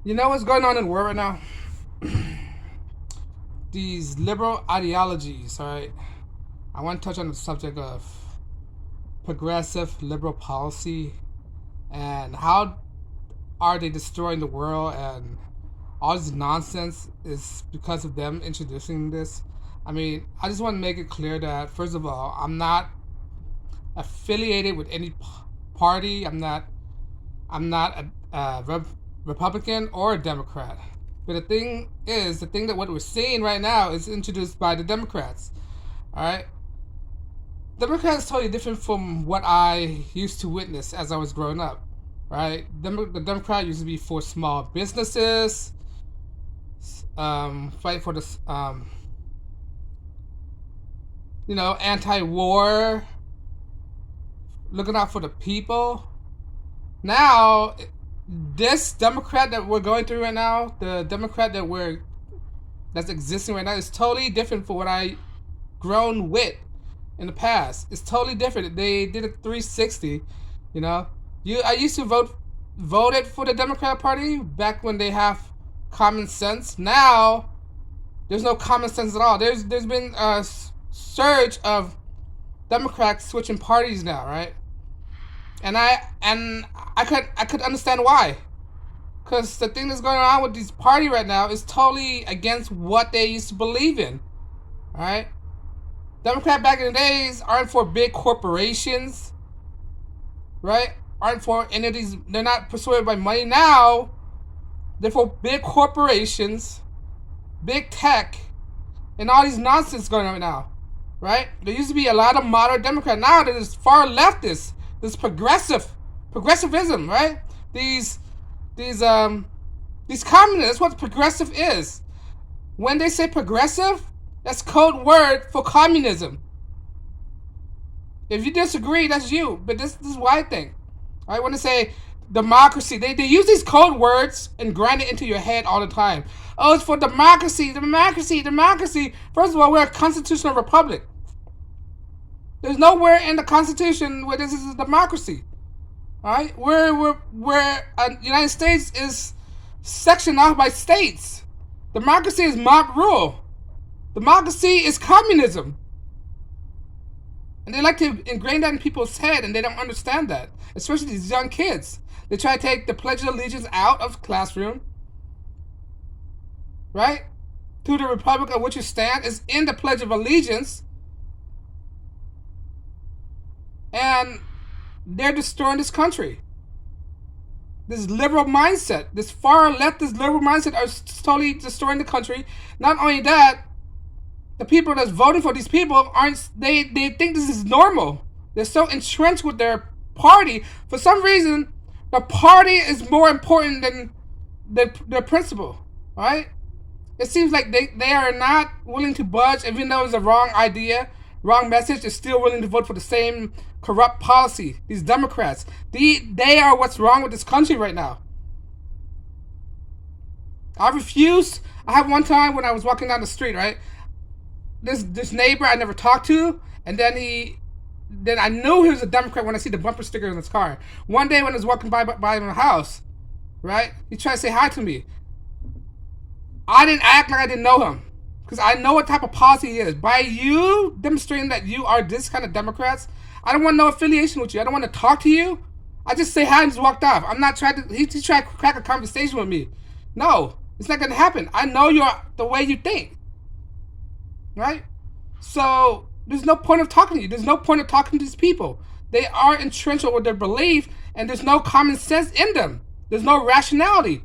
You know what's going on in the world right now? These liberal ideologies, all right? I want to touch on the subject of progressive liberal policy and how are they destroying the world, and all this nonsense is because of them introducing this. I mean, I just want to make it clear that, first of all, I'm not affiliated with any party. I'm not a Republican or a Democrat. But the thing that what we're seeing right now is introduced by the Democrats. All right, Democrats totally different from what I used to witness as I was growing up. Right, the Democrat used to be for small businesses, fight for this, anti-war, looking out for the people. Now, this Democrat that we're going through right now, the Democrat that's existing right now, is totally different from what I grown with in the past. It's totally different. They did a 360. You know, I used to voted for the Democrat Party back when they have common sense. Now, there's no common sense at all. There's been a surge of Democrats switching parties now, right? And I could understand why, because the thing that's going on with this party right now is totally against what they used to believe in. All right, Democrat back in the days aren't for big corporations, right? Aren't for any of these. They're not persuaded by money. Now they're for big corporations, big tech, and all these nonsense going on right now, right? There used to be a lot of moderate Democrat. Now there's far leftists. This progressivism, right? These these um these communists. What progressive is? When they say progressive, that's code word for communism. If you disagree, that's you. But this is what I think. I want to say democracy. They use these code words and grind it into your head all the time. Oh, it's for democracy, democracy, democracy. First of all, we're a constitutional republic. There's nowhere in the Constitution where this is a democracy. All right, where United States is sectioned off by states. Democracy is mob rule. Democracy is communism. And they like to ingrain that in people's head, and they don't understand that. Especially these young kids. They try to take the Pledge of Allegiance out of the classroom, right? To the Republic of which you stand is in the Pledge of Allegiance. And they're destroying this country. This liberal mindset, this far leftist liberal mindset, are totally destroying the country. Not only that, the people that's voting for these people aren't. They think this is normal. They're so entrenched with their party. For some reason, the party is more important than their principle. Right? It seems like they are not willing to budge, even though it's a wrong idea, wrong message. They're still willing to vote for the same corrupt policy. These Democrats, they are what's wrong with this country right now. I refuse. I have one time when I was walking down the street, right? This neighbor I never talked to, and then I knew he was a Democrat when I see the bumper sticker in his car. One day when I was walking by my house, right? He tried to say hi to me. I didn't act like I didn't know him, because I know what type of policy he is. By you demonstrating that you are this kind of Democrats, I don't want no affiliation with you. I don't want to talk to you. I just say hi and just walked off. I'm not trying to. He tried to crack a conversation with me. No, it's not gonna happen. I know you're the way you think, right? So there's no point of talking to you. There's no point of talking to these people. They are entrenched with their belief, and there's no common sense in them. There's no rationality.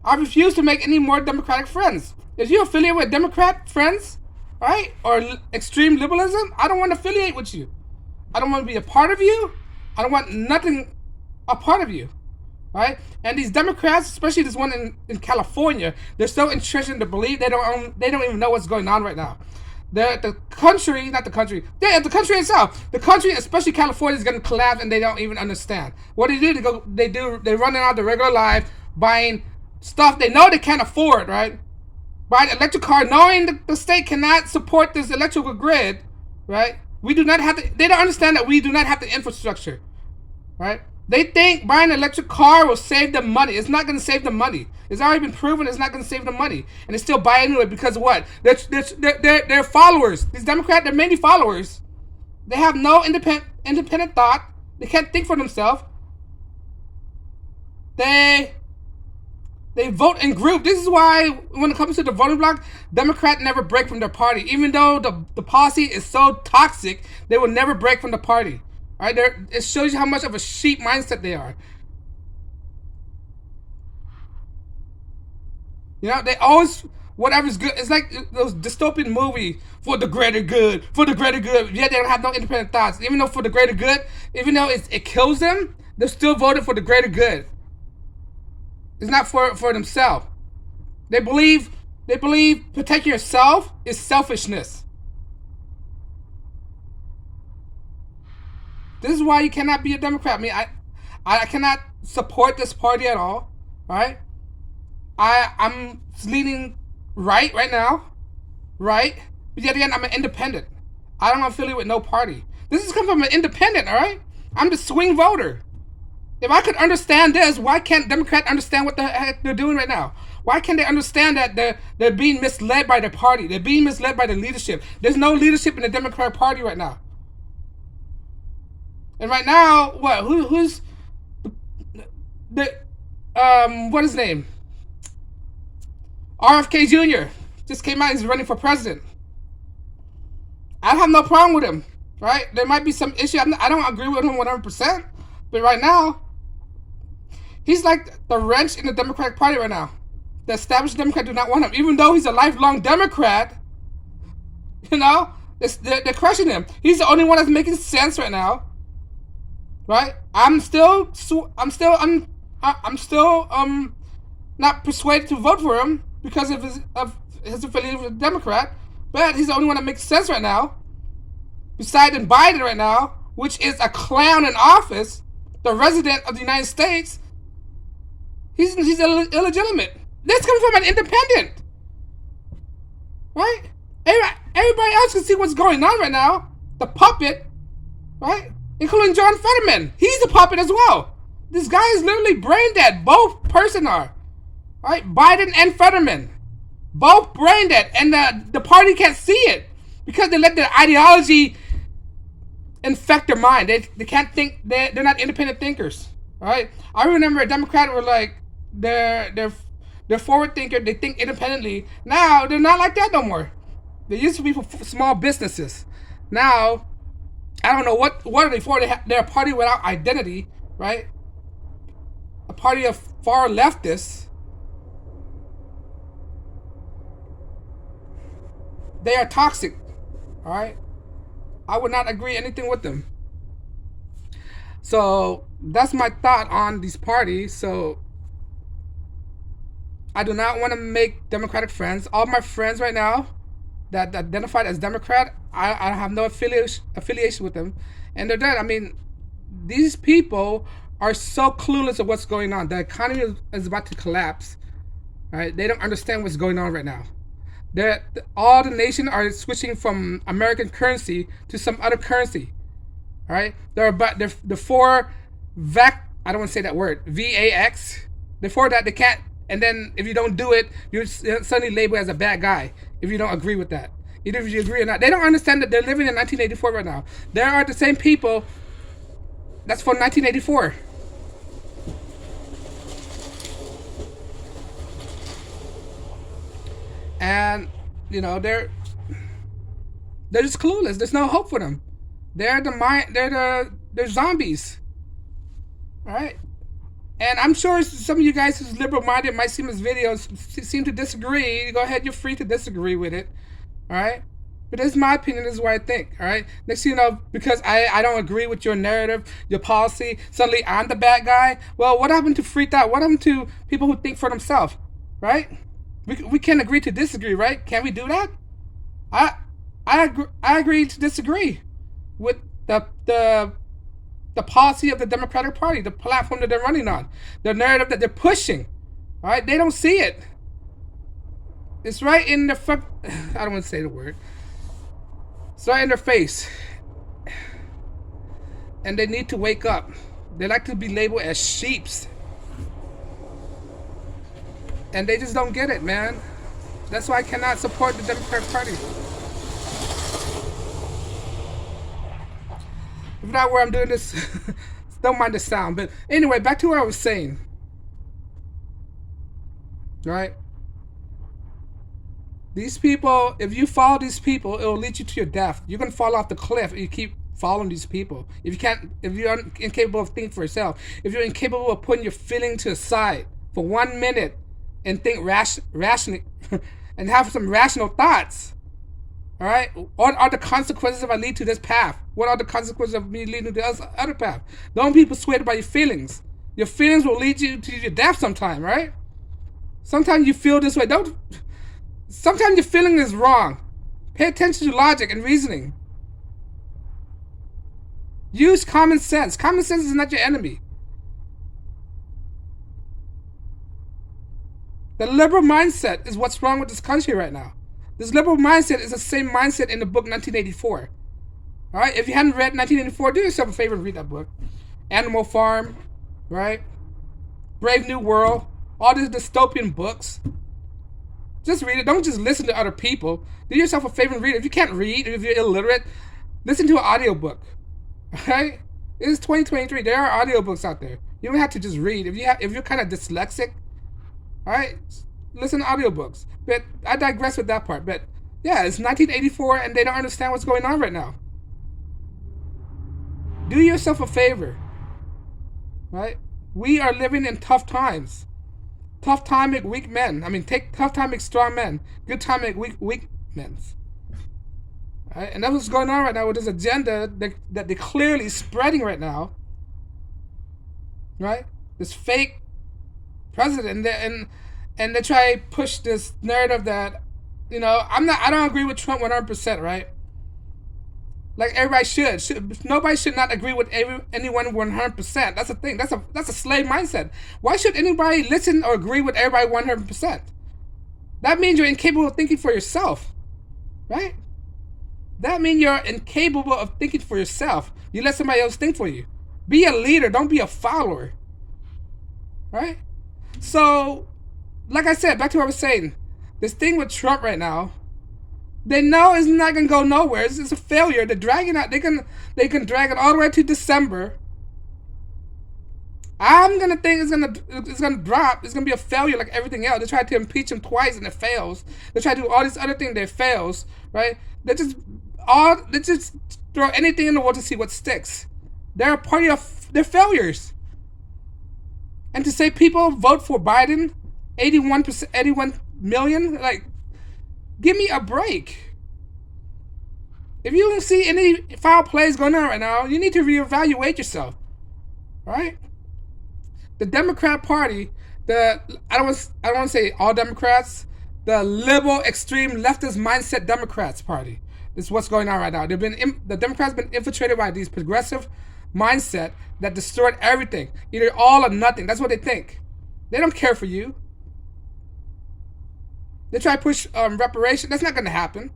I refuse to make any more Democratic friends. If you're affiliated with Democrat friends, right, or extreme liberalism, I don't want to affiliate with you. I don't want to be a part of you. I don't want nothing a part of you, right? And these Democrats, especially this one in California, they're so entrenched in the belief they don't even know what's going on right now. The country, not the country, the country itself, the country, especially California, is going to collapse, and they don't even understand what they do. They run out the regular life buying stuff they know they can't afford, right? Buy an electric car, knowing the state cannot support this electrical grid, right? We do not have the. They don't understand that we do not have the infrastructure, right? They think buying an electric car will save them money. It's not going to save them money. It's already been proven it's not going to save them money. And they still buy into it because of what? They're followers. These Democrats, they're mainly followers. They have no independent thought. They can't think for themselves. They vote in group. This is why when it comes to the voting bloc, Democrats never break from their party. Even though the policy is so toxic, they will never break from the party. All right, it shows you how much of a sheep mindset they are. You know, they always, whatever's good. It's like those dystopian movies, for the greater good, for the greater good. Yet they don't have no independent thoughts. Even though for the greater good, even though it kills them, they're still voting for the greater good. It's not for themselves. They believe protecting yourself is selfishness. This is why you cannot be a Democrat. I mean, I cannot support this party at all. Right? I'm leaning right now. Right? But yet again, I'm an independent. I don't affiliate with no party. This is coming from an independent, all right? I'm the swing voter. If I could understand this, why can't Democrats understand what the heck they're doing right now? Why can't they understand that they're being misled by their party? They're being misled by the leadership. There's no leadership in the Democratic Party right now. And right now, what? Who's the what is his name? RFK Jr. just came out. He's running for president. I have no problem with him. Right? There might be some issue. I don't agree with him 100%. But right now, he's like the wrench in the Democratic Party right now. The established Democrats do not want him. Even though he's a lifelong Democrat, you know, they're crushing him. He's the only one that's making sense right now. Right? I'm still not persuaded to vote for him because of his affiliation with the Democrat. But he's the only one that makes sense right now. Besides Biden right now, which is a clown in office, the resident of the United States, he's illegitimate. This comes from an independent. Right? Everybody else can see what's going on right now. The puppet, right? Including John Fetterman. He's a puppet as well. This guy is literally brain dead. Both person are. Right? Biden and Fetterman. Both brain dead. And the party can't see it. Because they let their ideology infect their mind. They can't think. They're not independent thinkers. Right? I remember a Democrat were like, they're forward thinker. They think independently. Now, they're not like that no more. They used to be for small businesses. Now, I don't know what are they for. They're a party without identity, right? A party of far leftists. They are toxic, all right? I would not agree anything with them. So that's my thought on these parties. So I do not want to make Democratic friends. All my friends right now that identified as Democrat, I have no affiliation with them, and they're dead. I mean, these people are so clueless of what's going on. The economy is about to collapse. Right? They don't understand what's going on right now. All the nation are switching from American currency to some other currency. All right? The four VAX. I don't want to say that word. VAX. Before that, they can't. And then if you don't do it, you're suddenly labeled as a bad guy if you don't agree with that. Either if you agree or not. They don't understand that they're living in 1984 right now. There are the same people that's from 1984. And, you know, they're just clueless. There's no hope for them. They're zombies. All right? And I'm sure some of you guys who's liberal-minded might see this video seem to disagree. Go ahead, you're free to disagree with it. All right? But this is my opinion. This is what I think. All right? Next thing you know, because I don't agree with your narrative, your policy, suddenly I'm the bad guy. Well, what happened to free thought? What happened to people who think for themselves? Right? We can agree to disagree, right? Can we do that? I agree to disagree with the policy of the Democratic Party, the platform that they're running on, the narrative that they're pushing. All right, they don't see it. It's right in their I don't want to say the word. It's right in their face, and they need to wake up. They like to be labeled as sheeps. And they just don't get it, man. That's why I cannot support the Democratic Party. If not where I'm doing this, don't mind the sound. But anyway, back to what I was saying. Right? These people, if you follow these people, it will lead you to your death. You're gonna fall off the cliff if you keep following these people. If you're incapable of thinking for yourself, if you're incapable of putting your feeling to the side for 1 minute and think rationally and have some rational thoughts. All right? What are the consequences if I lead to this path? What are the consequences of me leading to the other path? Don't be persuaded by your feelings. Your feelings will lead you to your death sometime, right? Sometimes you feel this way. Sometimes your feeling is wrong. Pay attention to logic and reasoning. Use common sense. Common sense is not your enemy. The liberal mindset is what's wrong with this country right now. This liberal mindset is the same mindset in the book 1984. All right? If you haven't read 1984, do yourself a favor and read that book. Animal Farm, right? Brave New World, all these dystopian books. Just read it. Don't just listen to other people. Do yourself a favor and read it. If you can't read, if you're illiterate, listen to an audiobook. Right? It is 2023. There are audiobooks out there. You don't have to just read. If you're kind of dyslexic, all right, listen to audiobooks. But I digress with that part. But yeah, it's 1984 and they don't understand what's going on right now. Do yourself a favor. Right? We are living in tough times. Tough time make weak men. I mean, tough time make strong men. Good time make weak men. Right? And that's what's going on right now with this agenda that they're clearly spreading right now. Right? This fake president, and they try to push this narrative that, I don't agree with Trump 100%, right? Like everybody should. Nobody should not agree with anyone 100%. That's the thing. That's a slave mindset. Why should anybody listen or agree with everybody 100%? That means you're incapable of thinking for yourself, right? That means you're incapable of thinking for yourself. You let somebody else think for you. Be a leader. Don't be a follower, right? So, like I said, back to what I was saying, this thing with Trump right now, they know it's not gonna go nowhere. It's a failure. They're dragging out. They can drag it all the way to December. I'm gonna think it's gonna drop. It's gonna be a failure like everything else. They tried to impeach him twice and it fails. They try to do all these other things that fails, right? They just throw anything in the water to see what sticks. They're a party of their failures. And to say people vote for Biden, 81 million, like, give me a break. If you don't see any foul plays going on right now, you need to reevaluate yourself, right? The Democrat Party, I don't want to say all Democrats, the liberal, extreme, leftist mindset Democrats Party is what's going on right now. The Democrats have been infiltrated by these progressive mindset that destroyed everything, either all or nothing. That's what they think. They don't care for you. They try to push reparation. That's not going to happen.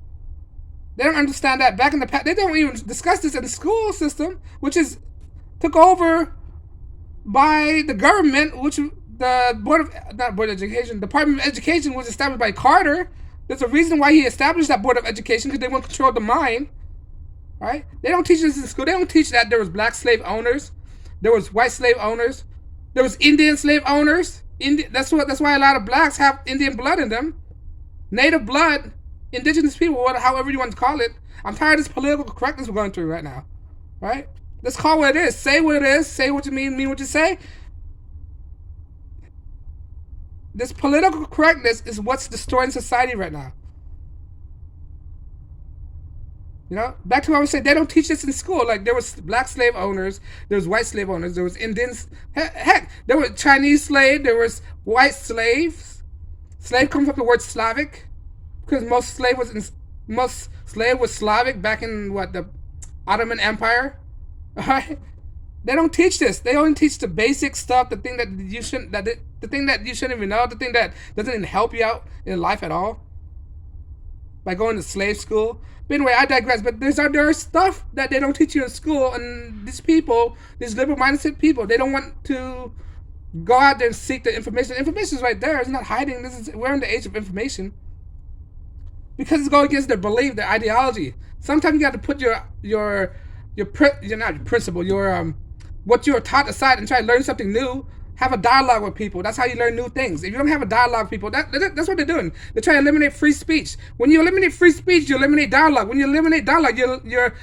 They don't understand that back in the past. They don't even discuss this in the school system, which is took over by the government, which the Department of Education was established by Carter. There's a reason why he established that Board of Education, because they want to control the mind. Right? They don't teach this in school. They don't teach that there was black slave owners, there was white slave owners, there was Indian slave owners. That's why a lot of blacks have Indian blood in them. Native blood, indigenous people, however you want to call it. I'm tired of this political correctness we're going through right now. Right? Let's call it what it is. Say what it is. Say what you mean what you say. This political correctness is what's destroying society right now. Back to what I was saying, they don't teach this in school. Like, there was black slave owners, there was white slave owners, there was Indians. Heck, there were Chinese slaves, there was white slaves. Slave comes from the word Slavic, because most slave was Slavic back in the Ottoman Empire. Alright? They don't teach this. They only teach the basic stuff, the thing that you shouldn't even know, the thing that doesn't even help you out in life at all. by going to slave school. But anyway, I digress. But there is stuff that they don't teach you in school, and these people, these liberal-minded people, they don't want to go out there and seek the information. The information is right there. It's not hiding. We're in the age of information because it's going against their belief, their ideology. Sometimes you got to put your not your principle, your what you were taught aside and try to learn something new. Have a dialogue with people. That's how you learn new things. If you don't have a dialogue with people, that's what they're doing. They're trying to eliminate free speech. When you eliminate free speech, you eliminate dialogue. When you eliminate dialogue, you're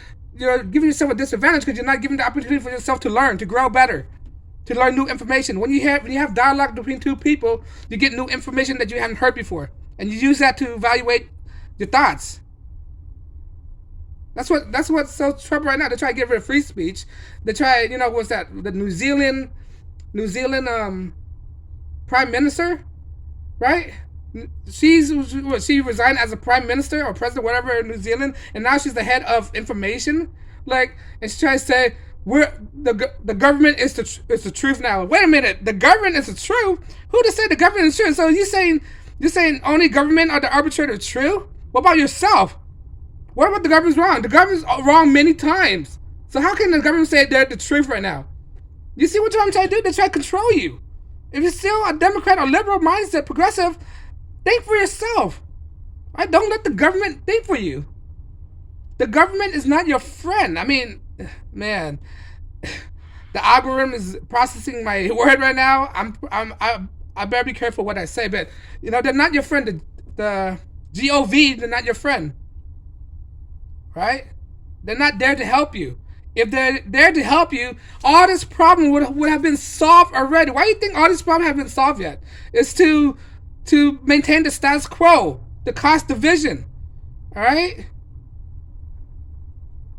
giving yourself a disadvantage because you're not giving the opportunity for yourself to learn, to grow better, to learn new information. When you have dialogue between two people, you get new information that you hadn't heard before, and you use that to evaluate your thoughts. That's what's so trouble right now. They try to get rid of free speech. They try, what's that? The New Zealand prime minister, right? She resigned as a prime minister or president, whatever, in New Zealand, and now she's the head of information. And she's trying to say the government is the truth now. Wait a minute, the government is the truth? Who to say the government is true? So you're saying only government are the arbitrator of truth? What about yourself? What about the government's wrong? The government's wrong many times. So how can the government say they're the truth right now? You see what I'm trying to do? They try to control you. If you're still a Democrat or liberal mindset, progressive, think for yourself. Right? Don't let the government think for you. The government is not your friend. I mean, man, the algorithm is processing my word right now. I better be careful what I say, but they're not your friend. The GOV, they're not your friend. Right? They're not there to help you. If they're there to help you, all this problem would have been solved already. Why do you think all these problems haven't been solved yet? It's to maintain the status quo, the cost division. All right?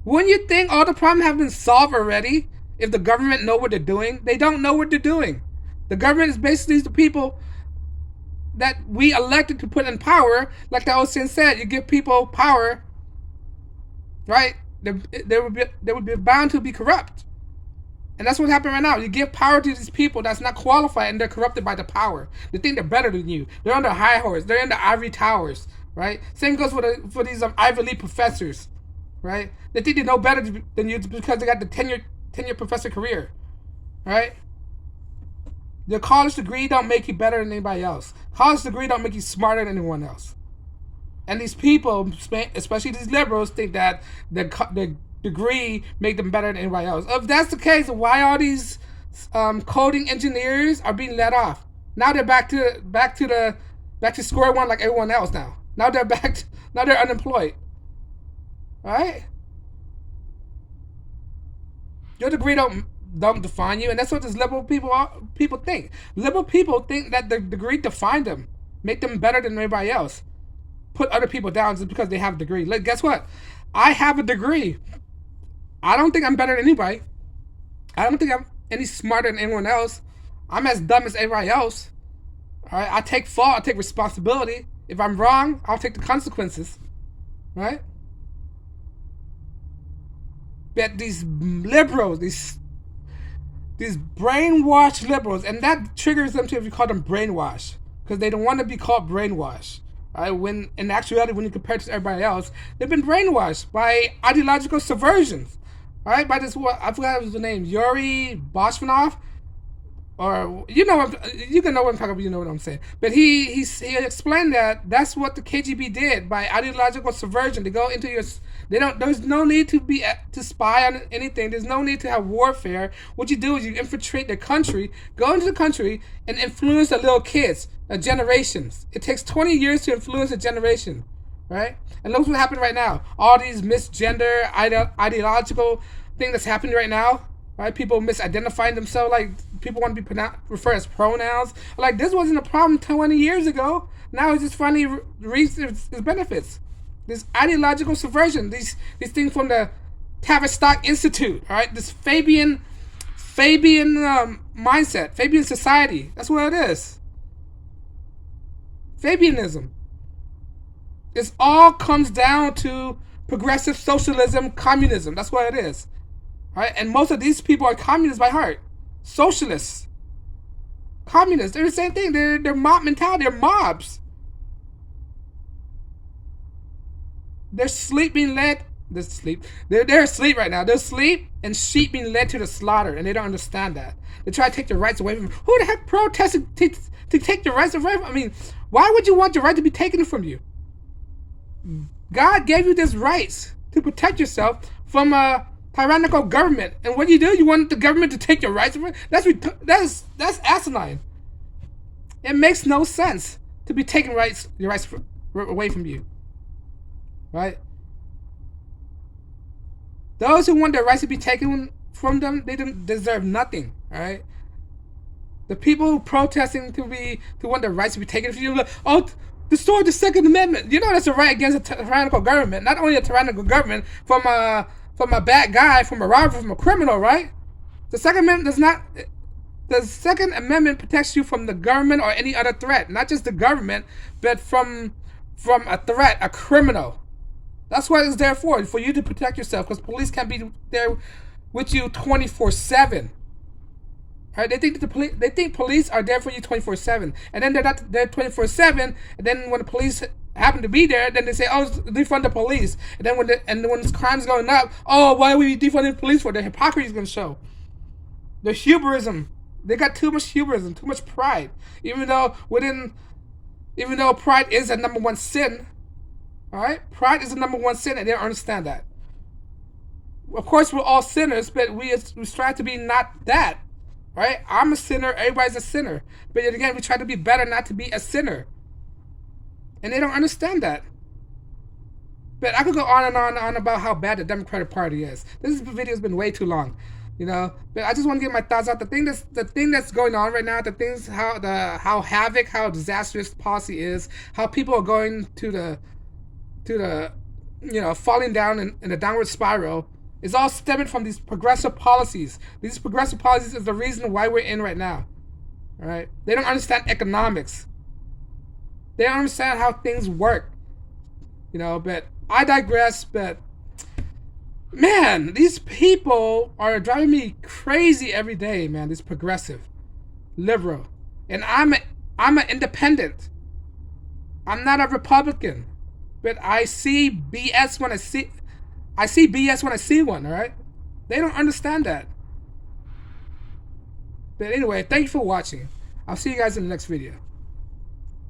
Wouldn't you think all the problems have been solved already if the government know what they're doing? They don't know what they're doing. The government is basically the people that we elected to put in power. Like the old saying said, you give people power, right? They would be bound to be corrupt. And that's what happened right now. You give power to these people that's not qualified, and they're corrupted by the power. They think they're better than you. They're on the high horse. They're in the ivory towers, right? Same goes for these Ivy League professors, right? They think they know better than you because they got the tenure professor career, right? Your college degree don't make you better than anybody else. College degree don't make you smarter than anyone else. And these people, especially these liberals, think that the degree make them better than anybody else. If that's the case, why all these coding engineers are being let off? Now they're back to square one like everyone else. Now they're now they're unemployed. All right? Your degree don't define you, and that's what these liberal people think. Liberal people think that the degree define them, make them better than everybody else. Put other people down just because they have a degree. Guess what? I have a degree. I don't think I'm better than anybody. I don't think I'm any smarter than anyone else. I'm as dumb as everybody else. All right? I take fault. I take responsibility. If I'm wrong, I'll take the consequences. Right? But these liberals, these brainwashed liberals, and that triggers them to, if you call them brainwashed, because they don't want to be called brainwashed. When in actuality, when you compare it to everybody else, they've been brainwashed by ideological subversions. All right, by this, I forgot his name, Yuri Boshvanov, or you can know what I'm talking about. You know what I'm saying. But he explained that that's what the KGB did by ideological subversion. They go into your. There's no need to spy on anything. There's no need to have warfare. What you do is you infiltrate the country, go into the country, and influence the little kids, generations. It takes 20 years to influence a generation, right? And look what happened right now. All these misgender, ideological thing that's happening right now, right? People misidentifying themselves, like people want to be referred as pronouns. Like this wasn't a problem 20 years ago. Now it's just finally reached its benefits. This ideological subversion, these things from the Tavistock Institute, all right? This Fabian mindset, Fabian society. That's what it is. Fabianism. It all comes down to progressive socialism, communism. That's what it is. All right? And most of these people are communists by heart. Socialists. Communists. They're the same thing. They're mob mentality. They're mobs. Their sleep being led. This sleep. They're asleep right now. They're asleep and sheep being led to the slaughter, and they don't understand that. They try to take their rights away from them. Who the heck protested to take your rights away from? I mean, why would you want your right to be taken from you? God gave you this rights to protect yourself from a tyrannical government, and what do? You want the government to take your rights away? That's asinine. It makes no sense to be taking your rights away from you, right? Those who want their rights to be taken from them, they deserve nothing, all right? The people who protesting to want their rights to be taken from you, like, oh, destroy the Second Amendment. You know that's a right against a tyrannical government. Not only a tyrannical government from a bad guy, from a robber, from a criminal, right? The Second Amendment does not. The Second Amendment protects you from the government or any other threat, not just the government, but from a threat, a criminal. That's what it's there for you to protect yourself, because police can't be there with you 24/7. Right? They think police are there for you 24/7, and then they're not there 24/7. And then when the police happen to be there, then they say, "Oh, defund the police." And then when this crime's going up, oh, why are we defunding the police for? The hypocrisy is going to show. The hubrism. They got too much hubrism, too much pride. Even though pride is a number one sin. All right, pride is the number one sin, and they don't understand that. Of course, we're all sinners, but we strive to be not that. Right? I'm a sinner. Everybody's a sinner. But yet again, we try to be better, not to be a sinner. And they don't understand that. But I could go on and on and on about how bad the Democratic Party is. This video has been way too long, But I just want to get my thoughts out. The thing that's going on right now, how disastrous policy is, how people are going to the falling down in a downward spiral, is all stemming from these progressive policies. These progressive policies is the reason why we're in right now. All right? They don't understand economics. They don't understand how things work. But I digress. But man, these people are driving me crazy every day, man. This progressive, liberal, and I'm an independent. I'm not a Republican, but I see BS when I see BS when I see one. All right, they don't understand that. But anyway, thank you for watching. I'll see you guys in the next video.